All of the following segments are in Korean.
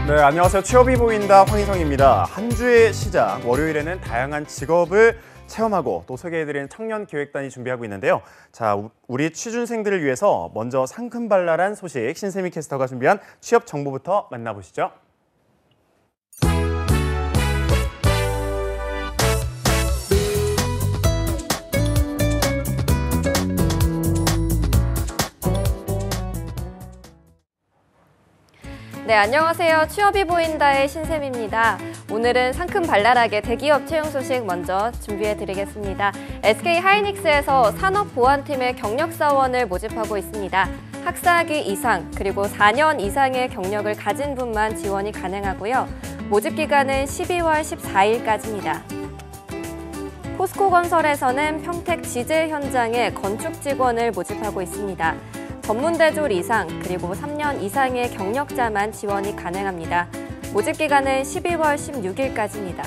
네, 안녕하세요. 취업이 보인다 황희성입니다. 한 주의 시작, 월요일에는 다양한 직업을 체험하고 또 소개해드리는 청년기획단이 준비하고 있는데요. 자, 우리 취준생들을 위해서 먼저 상큼발랄한 소식, 신세미 캐스터가 준비한 취업 정보부터 만나보시죠. 네, 안녕하세요. 취업이 보인다의 신샘입니다. 오늘은 상큼발랄하게 대기업 채용 소식 먼저 준비해드리겠습니다. SK하이닉스에서 산업보안팀의 경력사원을 모집하고 있습니다. 학사학위 이상 그리고 4년 이상의 경력을 가진 분만 지원이 가능하고요. 모집 기간은 12월 14일까지입니다. 포스코건설에서는 평택 지질 현장에 건축 직원을 모집하고 있습니다. 전문대졸 이상 그리고 3년 이상의 경력자만 지원이 가능합니다. 모집 기간은 12월 16일까지입니다.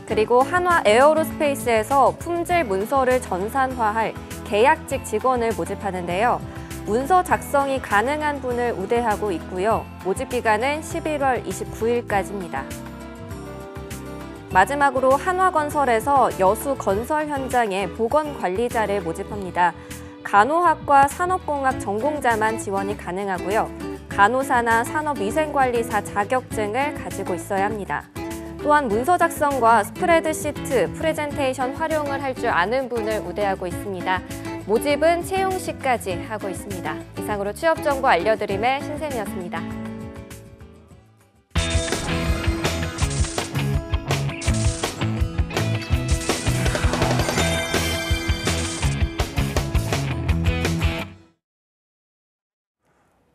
그리고 한화 에어로스페이스에서 품질 문서를 전산화할 계약직 직원을 모집하는데요. 문서 작성이 가능한 분을 우대하고 있고요. 모집 기간은 11월 29일까지입니다. 마지막으로 한화건설에서 여수 건설 현장에 보건관리자를 모집합니다. 간호학과 산업공학 전공자만 지원이 가능하고요. 간호사나 산업위생관리사 자격증을 가지고 있어야 합니다. 또한 문서 작성과 스프레드시트, 프레젠테이션 활용을 할 줄 아는 분을 우대하고 있습니다. 모집은 채용 시까지 하고 있습니다. 이상으로 취업 정보 알려드림의 신샘이었습니다.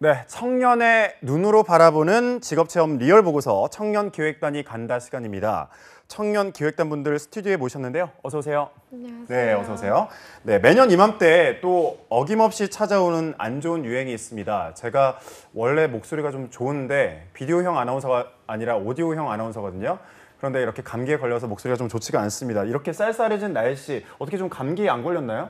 네, 청년의 눈으로 바라보는 직업체험 리얼보고서 청년기획단이 간다 시간입니다. 청년기획단 분들 스튜디오에 모셨는데요. 어서 오세요. 안녕하세요. 네, 어서 오세요. 네, 매년 이맘때 또 어김없이 찾아오는 안 좋은 유행이 있습니다. 제가 원래 목소리가 좀 좋은데 비디오형 아나운서가 아니라 오디오형 아나운서거든요. 그런데 이렇게 감기에 걸려서 목소리가 좀 좋지가 않습니다. 이렇게 쌀쌀해진 날씨, 어떻게 좀 감기에 안 걸렸나요?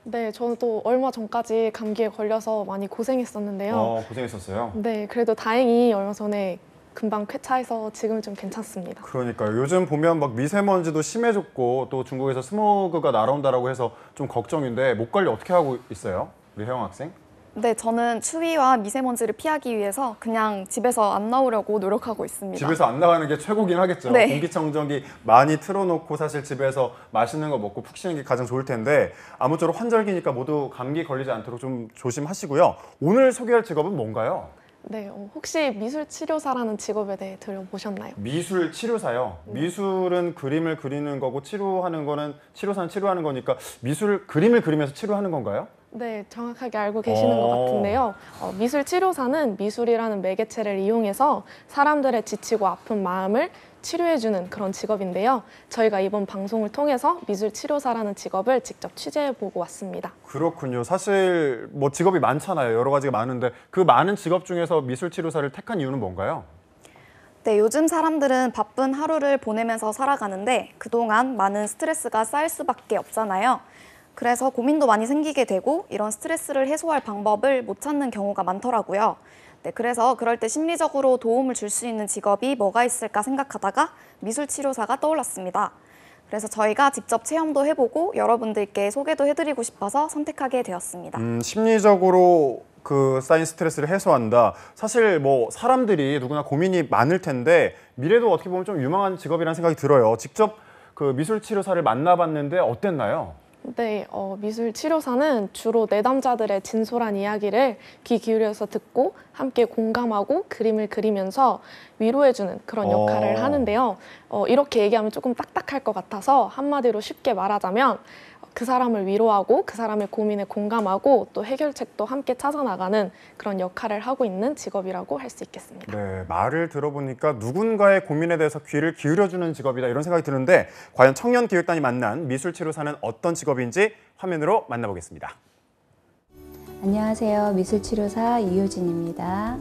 네, 저도 얼마 전까지 감기에 걸려서 많이 고생했었는데요. 고생했었어요? 네, 그래도 다행히 얼마 전에 금방 쾌차해서 지금은 좀 괜찮습니다. 그러니까요. 요즘 보면 막 미세먼지도 심해졌고 또 중국에서 스모그가 날아온다라고 해서 좀 걱정인데 목 관리 어떻게 하고 있어요? 우리 혜영 학생? 네, 저는 추위와 미세먼지를 피하기 위해서 그냥 집에서 안 나오려고 노력하고 있습니다. 집에서 안 나가는 게 최고긴 하겠죠. 네. 공기청정기 많이 틀어놓고 사실 집에서 맛있는 거 먹고 푹 쉬는 게 가장 좋을 텐데 아무쪼록 환절기니까 모두 감기 걸리지 않도록 좀 조심하시고요. 오늘 소개할 직업은 뭔가요? 네, 혹시 미술치료사라는 직업에 대해 들어보셨나요? 미술 치료사요. 미술은 그림을 그리는 거고 치료하는 거는 치료사는 치료하는 거니까 미술 그림을 그리면서 치료하는 건가요? 네, 정확하게 알고 계시는 것 같은데요. 미술치료사는 미술이라는 매개체를 이용해서 사람들의 지치고 아픈 마음을 치료해주는 그런 직업인데요. 저희가 이번 방송을 통해서 미술치료사라는 직업을 직접 취재해보고 왔습니다. 그렇군요. 사실 뭐 직업이 많잖아요. 여러 가지가 많은데 그 많은 직업 중에서 미술치료사를 택한 이유는 뭔가요? 네, 요즘 사람들은 바쁜 하루를 보내면서 살아가는데 그동안 많은 스트레스가 쌓일 수밖에 없잖아요. 그래서 고민도 많이 생기게 되고 이런 스트레스를 해소할 방법을 못 찾는 경우가 많더라고요. 네, 그래서 그럴 때 심리적으로 도움을 줄 수 있는 직업이 뭐가 있을까 생각하다가 미술치료사가 떠올랐습니다. 그래서 저희가 직접 체험도 해보고 여러분들께 소개도 해드리고 싶어서 선택하게 되었습니다. 심리적으로 그 쌓인 스트레스를 해소한다. 사실 뭐 사람들이 누구나 고민이 많을 텐데 미래도 어떻게 보면 좀 유망한 직업이라는 생각이 들어요. 직접 그 미술치료사를 만나봤는데 어땠나요? 네, 미술치료사는 주로 내담자들의 진솔한 이야기를 귀 기울여서 듣고 함께 공감하고 그림을 그리면서 위로해주는 그런 역할을 하는데요. 이렇게 얘기하면 조금 딱딱할 것 같아서 한마디로 쉽게 말하자면 그 사람을 위로하고 그 사람의 고민에 공감하고 또 해결책도 함께 찾아나가는 그런 역할을 하고 있는 직업이라고 할 수 있겠습니다. 네, 말을 들어보니까 누군가의 고민에 대해서 귀를 기울여주는 직업이다 이런 생각이 드는데 과연 청년기획단이 만난 미술치료사는 어떤 직업인지 화면으로 만나보겠습니다. 안녕하세요. 미술치료사 이효진입니다.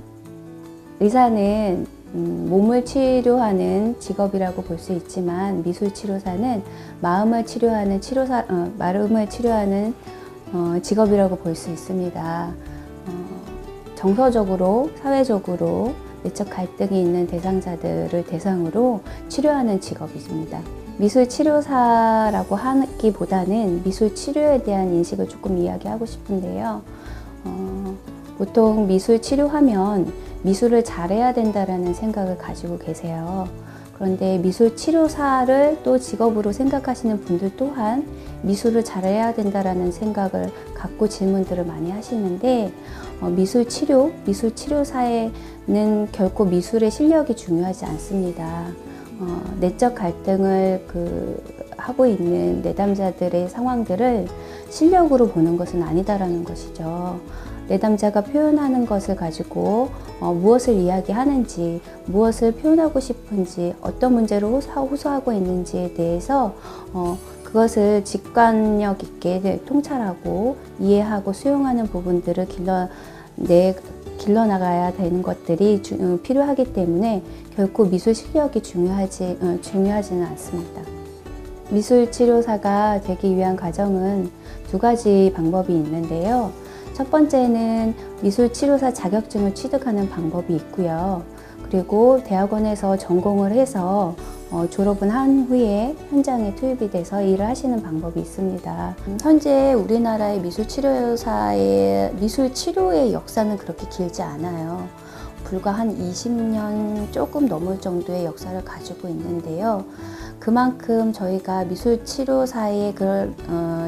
의사는 몸을 치료하는 직업이라고 볼 수 있지만 미술치료사는 마음을 치료하는 직업이라고 볼 수 있습니다. 정서적으로, 사회적으로 내적 갈등이 있는 대상자들을 대상으로 치료하는 직업입니다. 미술 치료사라고 하기보다는 미술 치료에 대한 인식을 조금 이야기하고 싶은데요. 보통 미술 치료하면 미술을 잘해야 된다라는 생각을 가지고 계세요. 그런데 미술 치료사를 또 직업으로 생각하시는 분들 또한 미술을 잘해야 된다라는 생각을 갖고 질문들을 많이 하시는데 미술 치료사에는 결코 미술의 실력이 중요하지 않습니다. 내적 갈등을 하고 있는 내담자들의 상황들을 실력으로 보는 것은 아니다라는 것이죠. 내담자가 표현하는 것을 가지고 무엇을 이야기하는지, 무엇을 표현하고 싶은지, 어떤 문제를 호소하고 있는지에 대해서 그것을 직관력 있게 통찰하고 이해하고 수용하는 부분들을 길러나가야 되는 것들이 필요하기 때문에 결코 미술 실력이 중요하지는 않습니다. 미술 치료사가 되기 위한 과정은 두 가지 방법이 있는데요. 첫 번째는 미술 치료사 자격증을 취득하는 방법이 있고요. 그리고 대학원에서 전공을 해서 졸업은 한 후에 현장에 투입이 돼서 일을 하시는 방법이 있습니다. 현재 우리나라의 미술 치료의 역사는 그렇게 길지 않아요. 불과 한 20년 조금 넘을 정도의 역사를 가지고 있는데요. 그만큼 저희가 미술 치료사의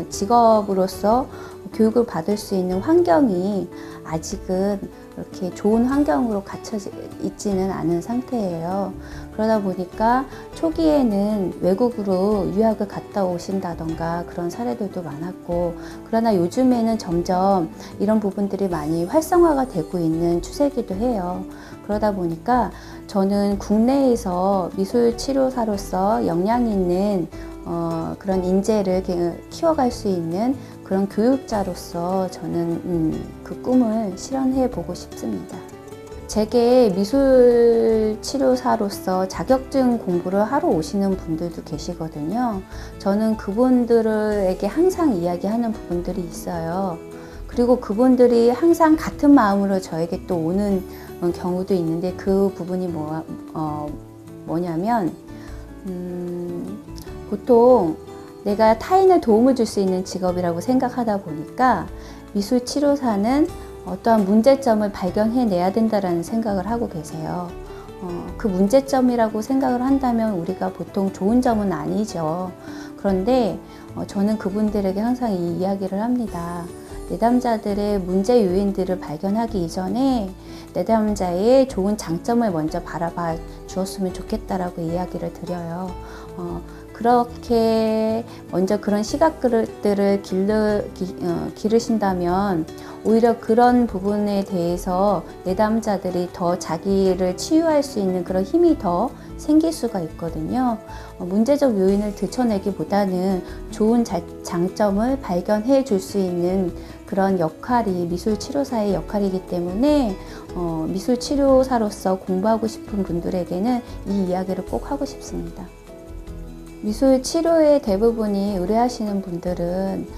직업으로서 교육을 받을 수 있는 환경이 아직은 이렇게 좋은 환경으로 갖춰 있지는 않은 상태예요. 그러다 보니까 초기에는 외국으로 유학을 갔다 오신다던가 그런 사례들도 많았고, 그러나 요즘에는 점점 이런 부분들이 많이 활성화가 되고 있는 추세이기도 해요. 그러다 보니까 저는 국내에서 미술 치료사로서 역량 있는 그런 인재를 키워갈 수 있는 그런 교육자로서 저는 그 꿈을 실현해 보고 싶습니다. 제게 미술 치료사로서 자격증 공부를 하러 오시는 분들도 계시거든요. 저는 그분들에게 항상 이야기하는 부분들이 있어요. 그리고 그분들이 항상 같은 마음으로 저에게 또 오는 경우도 있는데, 그 부분이 뭐냐면 보통 내가 타인을 도움을 줄 수 있는 직업이라고 생각하다 보니까 미술 치료사는 어떠한 문제점을 발견해내야 된다는 생각을 하고 계세요. 그 문제점이라고 생각을 한다면 우리가 보통 좋은 점은 아니죠. 그런데 저는 그분들에게 항상 이 이야기를 합니다. 내담자들의 문제 요인들을 발견하기 이전에 내담자의 좋은 장점을 먼저 바라봐 주었으면 좋겠다라고 이야기를 드려요. 그렇게 먼저 그런 시각들을 기르신다면 오히려 그런 부분에 대해서 내담자들이 더 자기를 치유할 수 있는 그런 힘이 더 생길 수가 있거든요. 문제적 요인을 들춰내기보다는 좋은 장점을 발견해 줄 수 있는 그런 역할이 미술 치료사의 역할이기 때문에 미술 치료사로서 공부하고 싶은 분들에게는 이 이야기를 꼭 하고 싶습니다. 미술 치료의 대부분이 의뢰하시는 분들은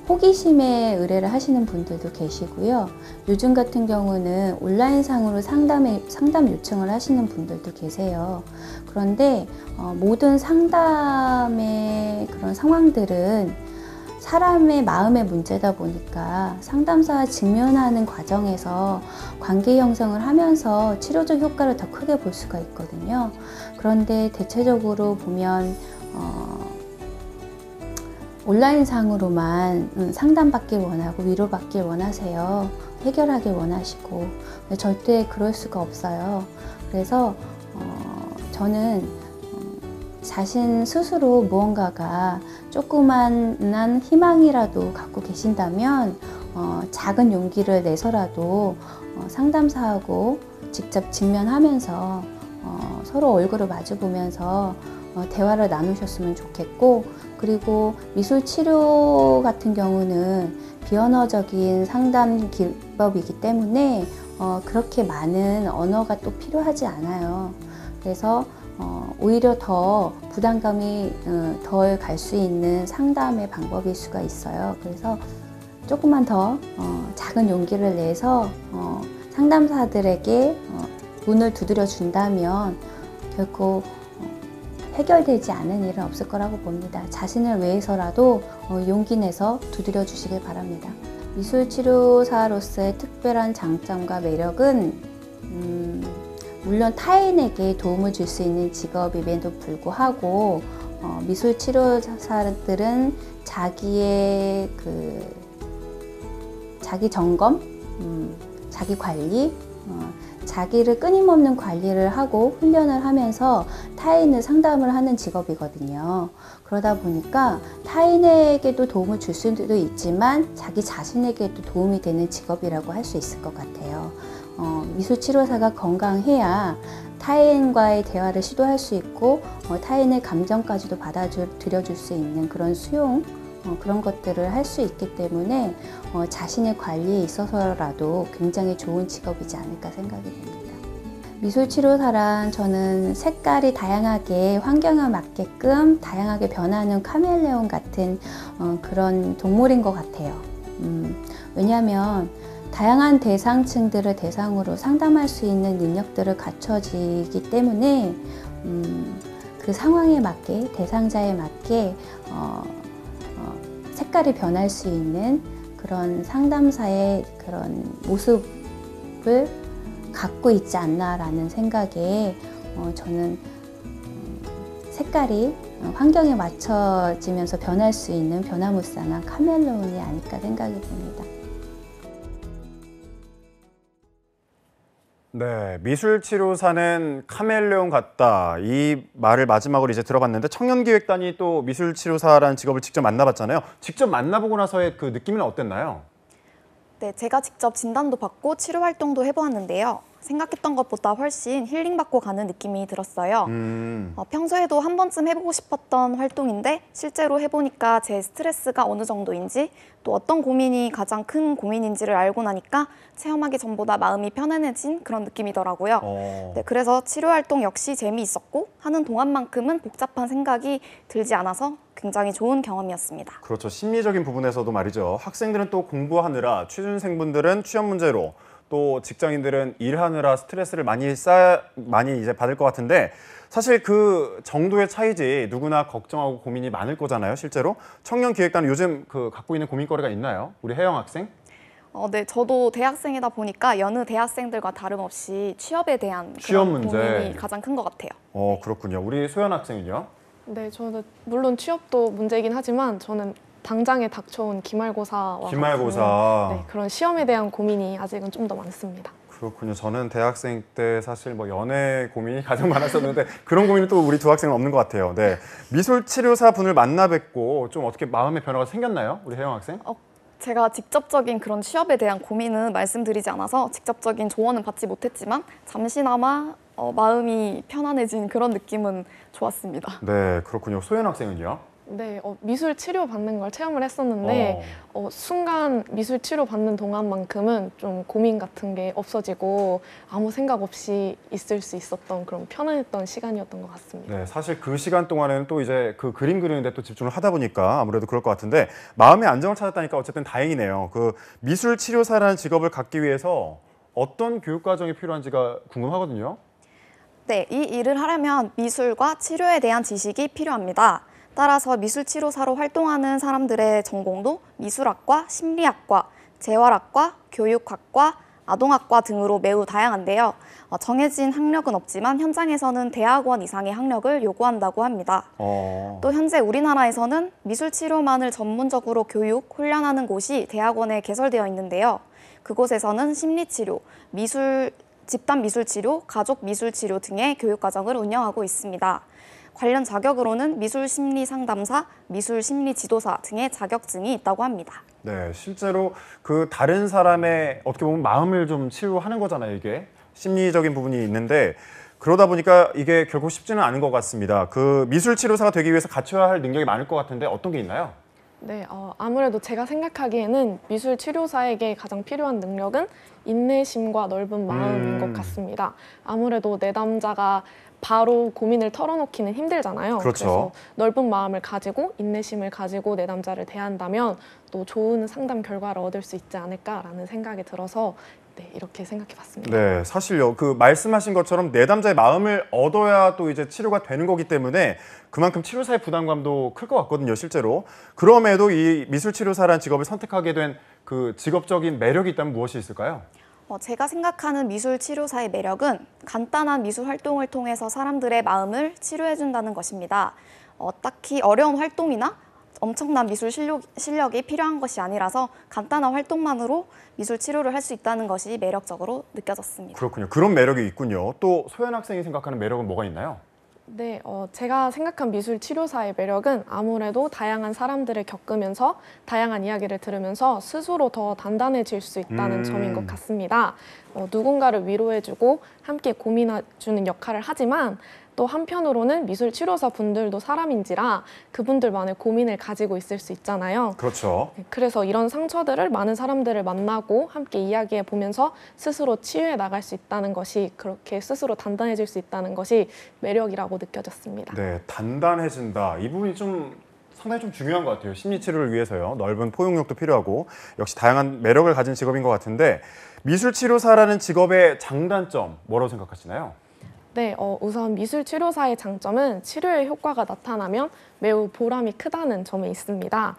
호기심에 의뢰를 하시는 분들도 계시고요. 요즘 같은 경우는 온라인상으로 상담 요청을 하시는 분들도 계세요. 그런데 모든 상담의 그런 상황들은 사람의 마음의 문제다 보니까 상담사와 직면하는 과정에서 관계 형성을 하면서 치료적 효과를 더 크게 볼 수가 있거든요. 그런데 대체적으로 보면 온라인상으로만 상담받길 원하고 위로받길 원하세요. 해결하길 원하시고. 절대 그럴 수가 없어요. 그래서 저는 자신 스스로 무언가가 조그만한 희망이라도 갖고 계신다면 작은 용기를 내서라도 상담사하고 직접 직면하면서 서로 얼굴을 마주보면서 대화를 나누셨으면 좋겠고, 그리고 미술 치료 같은 경우는 비언어적인 상담 기법이기 때문에 그렇게 많은 언어가 또 필요하지 않아요. 그래서 오히려 더 부담감이 덜 갈 수 있는 상담의 방법일 수가 있어요. 그래서 조금만 더 작은 용기를 내서 상담사들에게 문을 두드려 준다면 결코 해결되지 않은 일은 없을 거라고 봅니다. 자신을 위해서라도 용기 내서 두드려 주시길 바랍니다. 미술치료사로서의 특별한 장점과 매력은 물론 타인에게 도움을 줄 수 있는 직업임에도 불구하고 미술치료사들은 자기의 자기 점검, 자기 관리, 자기를 끊임없는 관리를 하고 훈련을 하면서 타인을 상담을 하는 직업이거든요. 그러다 보니까 타인에게도 도움을 줄 수도 있지만 자기 자신에게도 도움이 되는 직업이라고 할 수 있을 것 같아요. 미술치료사가 건강해야 타인과의 대화를 시도할 수 있고 타인의 감정까지도 받아들여줄 수 있는 그런 수용, 그런 것들을 할 수 있기 때문에 자신의 관리에 있어서라도 굉장히 좋은 직업이지 않을까 생각이 됩니다. 미술치료사란 저는 색깔이 다양하게 환경에 맞게끔 다양하게 변하는 카멜레온 같은 그런 동물인 것 같아요. 왜냐하면 다양한 대상층들을 대상으로 상담할 수 있는 능력들을 갖춰지기 때문에 그 상황에 맞게 대상자에 맞게 색깔이 변할 수 있는 그런 상담사의 그런 모습을 갖고 있지 않나라는 생각에 저는 색깔이 환경에 맞춰지면서 변할 수 있는 변화무쌍한 카멜레온이 아닐까 생각이 듭니다. 네, 미술치료사는 카멜레온 같다. 이 말을 마지막으로 이제 들어봤는데 청년기획단이 또 미술치료사라는 직업을 직접 만나봤잖아요. 직접 만나보고 나서의 그 느낌은 어땠나요? 네, 제가 직접 진단도 받고 치료 활동도 해보았는데요. 생각했던 것보다 훨씬 힐링받고 가는 느낌이 들었어요. 평소에도 한 번쯤 해보고 싶었던 활동인데 실제로 해보니까 제 스트레스가 어느 정도인지 또 어떤 고민이 가장 큰 고민인지를 알고 나니까 체험하기 전보다 마음이 편안해진 그런 느낌이더라고요. 네, 그래서 치료 활동 역시 재미있었고 하는 동안만큼은 복잡한 생각이 들지 않아서 굉장히 좋은 경험이었습니다. 그렇죠. 심리적인 부분에서도 말이죠. 학생들은 또 공부하느라, 취준생분들은 취업 문제로, 또 직장인들은 일하느라 스트레스를 많이 이제 받을 것 같은데 사실 그 정도의 차이지 누구나 걱정하고 고민이 많을 거잖아요. 실제로 청년기획단은 요즘 갖고 있는 고민거리가 있나요? 우리 혜영 학생? 네, 저도 대학생이다 보니까 여느 대학생들과 다름없이 취업에 대한 취업 그런 문제. 고민이 가장 큰 것 같아요. 그렇군요. 우리 소연 학생은요? 네, 저는 물론 취업도 문제이긴 하지만 저는 당장에 닥쳐온 기말고사와 기말고사. 같은, 네, 그런 시험에 대한 고민이 아직은 좀 더 많습니다. 그렇군요. 저는 대학생 때 사실 연애 고민이 가장 많았었는데 그런 고민은 또 우리 두 학생은 없는 것 같아요. 네, 미술치료사 분을 만나 뵙고 좀 어떻게 마음의 변화가 생겼나요? 우리 혜영 학생? 제가 직접적인 그런 취업에 대한 고민은 말씀드리지 않아서 직접적인 조언은 받지 못했지만 잠시나마 마음이 편안해진 그런 느낌은 좋았습니다. 네, 그렇군요. 소연 학생은요? 네, 미술 치료 받는 걸 체험을 했었는데 순간 미술 치료 받는 동안만큼은 좀 고민 같은 게 없어지고 아무 생각 없이 있을 수 있었던 그런 편안했던 시간이었던 것 같습니다. 네, 사실 그 시간 동안에는 또 이제 그 그림 그리는데 또 집중을 하다 보니까 아무래도 그럴 것 같은데 마음의 안정을 찾았다니까 어쨌든 다행이네요. 그 미술 치료사라는 직업을 갖기 위해서 어떤 교육 과정이 필요한지가 궁금하거든요. 네, 이 일을 하려면 미술과 치료에 대한 지식이 필요합니다. 따라서 미술치료사로 활동하는 사람들의 전공도 미술학과, 심리학과, 재활학과, 교육학과, 아동학과 등으로 매우 다양한데요. 정해진 학력은 없지만 현장에서는 대학원 이상의 학력을 요구한다고 합니다. 또 현재 우리나라에서는 미술치료만을 전문적으로 교육, 훈련하는 곳이 대학원에 개설되어 있는데요. 그곳에서는 심리치료, 집단미술치료, 가족미술치료 등의 교육과정을 운영하고 있습니다. 관련 자격으로는 미술심리상담사, 미술심리지도사 등의 자격증이 있다고 합니다. 네, 실제로 그 다른 사람의 어떻게 보면 마음을 좀 치유하는 거잖아요, 이게. 심리적인 부분이 있는데 그러다 보니까 이게 결코 쉽지는 않은 것 같습니다. 그 미술치료사가 되기 위해서 갖춰야 할 능력이 많을 것 같은데 어떤 게 있나요? 네, 아무래도 제가 생각하기에는 미술 치료사에게 가장 필요한 능력은 인내심과 넓은 마음인 것 같습니다. 아무래도 내담자가 바로 고민을 털어놓기는 힘들잖아요. 그렇죠. 그래서 넓은 마음을 가지고 인내심을 가지고 내담자를 대한다면 또 좋은 상담 결과를 얻을 수 있지 않을까라는 생각이 들어서 네, 이렇게 생각해봤습니다. 네, 사실요. 그 말씀하신 것처럼 내담자의 마음을 얻어야 또 이제 치료가 되는 거기 때문에 그만큼 치료사의 부담감도 클 것 같거든요, 실제로. 그럼에도 이 미술치료사라는 직업을 선택하게 된 그 직업적인 매력이 있다면 무엇이 있을까요? 제가 생각하는 미술 치료사의 매력은 간단한 미술 활동을 통해서 사람들의 마음을 치료해준다는 것입니다. 딱히 어려운 활동이나 엄청난 미술 실력이 필요한 것이 아니라서 간단한 활동만으로 미술 치료를 할 수 있다는 것이 매력적으로 느껴졌습니다. 그렇군요. 그런 매력이 있군요. 또 소연 학생이 생각하는 매력은 뭐가 있나요? 네, 제가 생각한 미술 치료사의 매력은 아무래도 다양한 사람들을 겪으면서 다양한 이야기를 들으면서 스스로 더 단단해질 수 있다는 점인 것 같습니다. 누군가를 위로해주고 함께 고민해주는 역할을 하지만 또 한편으로는 미술 치료사 분들도 사람인지라 그분들만의 고민을 가지고 있을 수 있잖아요. 그렇죠. 그래서 이런 상처들을 많은 사람들을 만나고 함께 이야기해 보면서 스스로 치유해 나갈 수 있다는 것이, 그렇게 스스로 단단해질 수 있다는 것이 매력이라고 느껴졌습니다. 네, 단단해진다. 이 부분이 좀 상당히 좀 중요한 것 같아요. 심리치료를 위해서요. 넓은 포용력도 필요하고 역시 다양한 매력을 가진 직업인 것 같은데 미술치료사라는 직업의 장단점 뭐라고 생각하시나요? 네, 우선 미술 치료사의 장점은 치료의 효과가 나타나면 매우 보람이 크다는 점에 있습니다.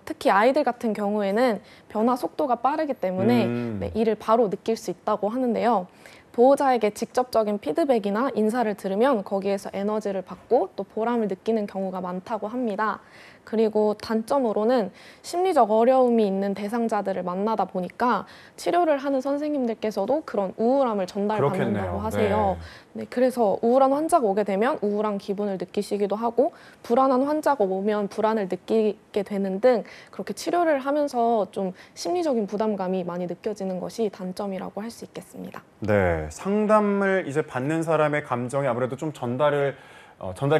특히 아이들 같은 경우에는 변화 속도가 빠르기 때문에 네, 이를 바로 느낄 수 있다고 하는데요. 보호자에게 직접적인 피드백이나 인사를 들으면 거기에서 에너지를 받고 또 보람을 느끼는 경우가 많다고 합니다. 그리고 단점으로는 심리적 어려움이 있는 대상자들을 만나다 보니까 치료를 하는 선생님들께서도 그런 우울함을 전달받는다고 그렇겠네요. 하세요. 네, 그래서 우울한 환자가 오게 되면 우울한 기분을 느끼시기도 하고 불안한 환자가 오면 불안을 느끼게 되는 등 그렇게 치료를 하면서 좀 심리적인 부담감이 많이 느껴지는 것이 단점이라고 할 수 있겠습니다. 네, 상담을 이제 받는 사람의 감정이 아무래도 좀 전달이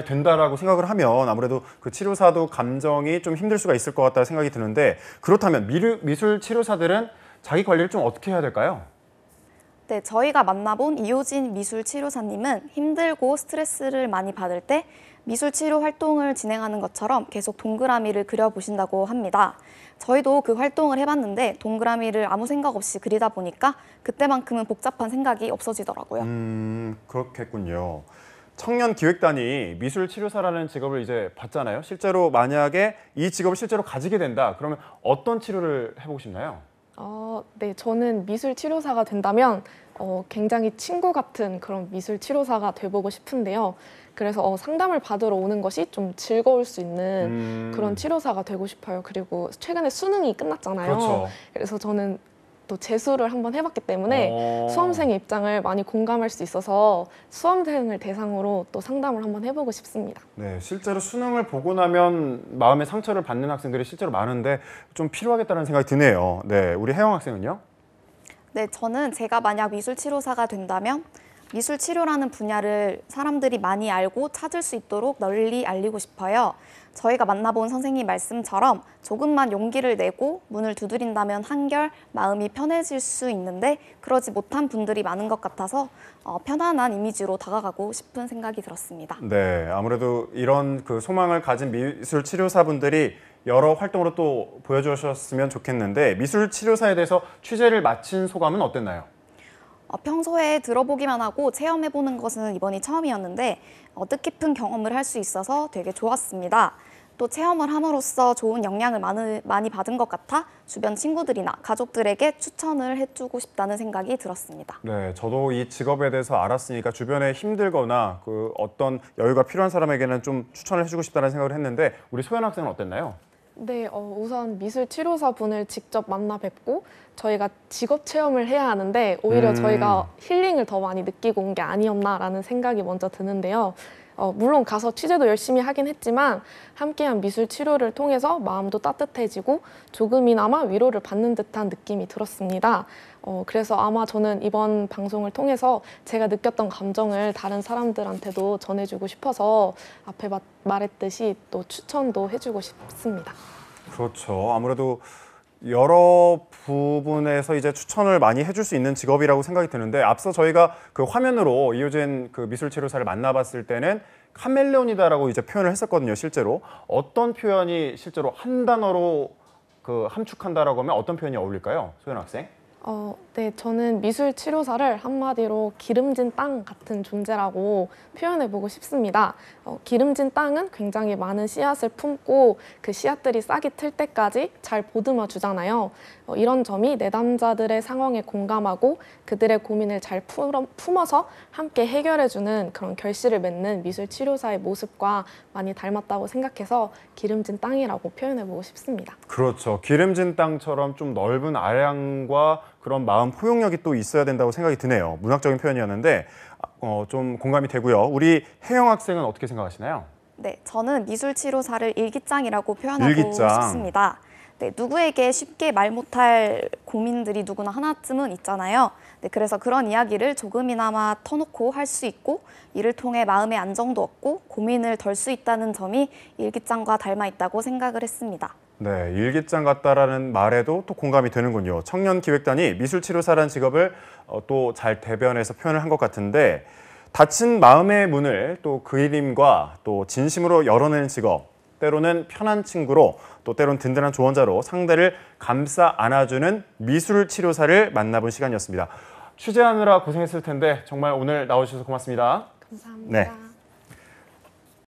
된다라고 생각을 하면 아무래도 그 치료사도 감정이 좀 힘들 수가 있을 것 같다는 생각이 드는데 그렇다면 미술 치료사들은 자기 관리를 좀 어떻게 해야 될까요? 네, 저희가 만나본 이효진 미술 치료사님은 힘들고 스트레스를 많이 받을 때 미술 치료 활동을 진행하는 것처럼 계속 동그라미를 그려보신다고 합니다. 저희도 그 활동을 해봤는데 동그라미를 아무 생각 없이 그리다 보니까 그때만큼은 복잡한 생각이 없어지더라고요. 그렇겠군요. 청년기획단이 미술치료사라는 직업을 이제 받잖아요. 실제로 만약에 이 직업을 실제로 가지게 된다. 그러면 어떤 치료를 해보고 싶나요? 네, 저는 미술 치료사가 된다면 굉장히 친구 같은 그런 미술 치료사가 돼보고 싶은데요. 그래서 상담을 받으러 오는 것이 좀 즐거울 수 있는 그런 치료사가 되고 싶어요. 그리고 최근에 수능이 끝났잖아요. 그렇죠. 그래서 저는 또 재수를 한번 해봤기 때문에 수험생의 입장을 많이 공감할 수 있어서 수험생을 대상으로 또 상담을 한번 해보고 싶습니다. 네, 실제로 수능을 보고 나면 마음의 상처를 받는 학생들이 실제로 많은데 좀 필요하겠다는 생각이 드네요. 네, 우리 혜영 학생은요? 네, 저는 제가 만약 미술 치료사가 된다면 미술 치료라는 분야를 사람들이 많이 알고 찾을 수 있도록 널리 알리고 싶어요. 저희가 만나본 선생님 말씀처럼 조금만 용기를 내고 문을 두드린다면 한결 마음이 편해질 수 있는데 그러지 못한 분들이 많은 것 같아서 편안한 이미지로 다가가고 싶은 생각이 들었습니다. 네, 아무래도 이런 그 소망을 가진 미술 치료사분들이 여러 활동으로 또 보여주셨으면 좋겠는데 미술 치료사에 대해서 취재를 마친 소감은 어땠나요? 평소에 들어보기만 하고 체험해보는 것은 이번이 처음이었는데 뜻깊은 경험을 할 수 있어서 되게 좋았습니다. 또 체험을 함으로써 좋은 영향을 많이 받은 것 같아 주변 친구들이나 가족들에게 추천을 해주고 싶다는 생각이 들었습니다. 네, 저도 이 직업에 대해서 알았으니까 주변에 힘들거나 그 어떤 여유가 필요한 사람에게는 좀 추천을 해주고 싶다는 생각을 했는데 우리 소연 학생은 어땠나요? 네, 우선 미술 치료사 분을 직접 만나 뵙고 저희가 직업 체험을 해야 하는데 오히려 저희가 힐링을 더 많이 느끼고 온 게 아니었나라는 생각이 먼저 드는데요. 물론 가서 취재도 열심히 하긴 했지만 함께한 미술 치료를 통해서 마음도 따뜻해지고 조금이나마 위로를 받는 듯한 느낌이 들었습니다. 그래서 아마 저는 이번 방송을 통해서 제가 느꼈던 감정을 다른 사람들한테도 전해주고 싶어서 앞에 말했듯이 또 추천도 해주고 싶습니다. 그렇죠. 아무래도 여러 부분에서 이제 추천을 많이 해줄 수 있는 직업이라고 생각이 드는데 앞서 저희가 그 화면으로 이효진 그 미술치료사를 만나봤을 때는 카멜레온이다라고 이제 표현을 했었거든요. 실제로 어떤 표현이 실제로 한 단어로 그 함축한다라고 하면 어떤 표현이 어울릴까요, 소연 학생? 네, 저는 미술 치료사를 한마디로 기름진 땅 같은 존재라고 표현해보고 싶습니다. 기름진 땅은 굉장히 많은 씨앗을 품고 그 씨앗들이 싹이 틀 때까지 잘 보듬어 주잖아요. 이런 점이 내담자들의 상황에 공감하고 그들의 고민을 잘 품어서 함께 해결해주는 그런 결실을 맺는 미술 치료사의 모습과 많이 닮았다고 생각해서 기름진 땅이라고 표현해보고 싶습니다. 그렇죠. 기름진 땅처럼 좀 넓은 아량과 그런 마음 포용력이 또 있어야 된다고 생각이 드네요. 문학적인 표현이었는데 좀 공감이 되고요. 우리 혜영 학생은 어떻게 생각하시나요? 네, 저는 미술치료사를 일기장이라고 표현하고 일기장. 싶습니다. 네, 누구에게 쉽게 말 못할 고민들이 누구나 하나쯤은 있잖아요. 네, 그래서 그런 이야기를 조금이나마 터놓고 할 수 있고 이를 통해 마음의 안정도 얻고 고민을 덜 수 있다는 점이 일기장과 닮아 있다고 생각을 했습니다. 네, 일기장 같다라는 말에도 또 공감이 되는군요. 청년기획단이 미술치료사라는 직업을 또 잘 대변해서 표현을 한 것 같은데 닫힌 마음의 문을 또 그림과 또 진심으로 열어내는 직업, 때로는 편한 친구로 또 때론 든든한 조언자로 상대를 감싸 안아주는 미술치료사를 만나본 시간이었습니다. 취재하느라 고생했을 텐데 정말 오늘 나오셔서 고맙습니다. 감사합니다. 네.